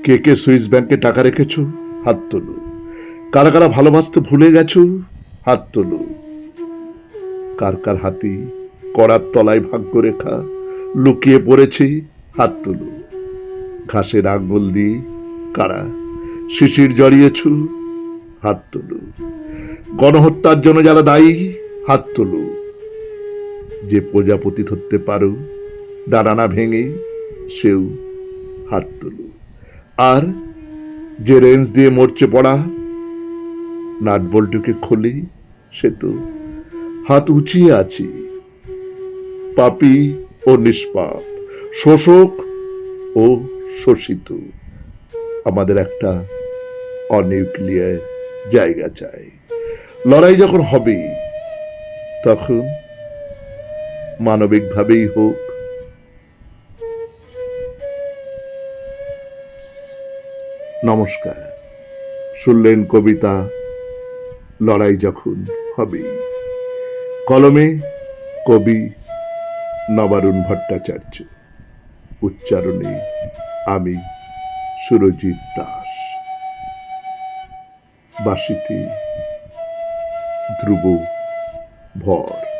কে কে Swiss ব্যাংকে টাকা রেখেছো? হাত তোলো। কারা কারা ভালোবাসতে ভুলে গেছো? হাত তোলো। কার কার হাতি করার তলায় ভাগ্যরেখা লুকিয়ে পড়েছে? হাত তোলো। ঘাসের আঙ্গুল দিয়ে কারা শিশির জড়িয়েছ? হাত তোলো। গণহত্যার জন্য যারা দায়ী? হাত তোলো। যে প্রজাপতি ধরতে পারো ডানা ভেঙে, সেও হাত তোলো। আর যে রেঞ্জ দিয়ে মরচে পড়া নাটবল্টুকে খোলে, সে তো হাত উঁচিয়ে আছে। পাপী ও নিষ্পাপ, শোষক ও শোষিত, আমাদের একটা অনিউক্লিয়ার জায়গা চাই। লড়াই যখন হবে তখন মানবিকভাবেই হোক। নমস্কার। শুনলেন কবিতা লড়াই যখন হবে। কলমে কবি নবারুণ ভট্টাচার্য, উচ্চারণে আমি সুরজিৎ দাস, বাঁশিতে ধ্রুব ভর।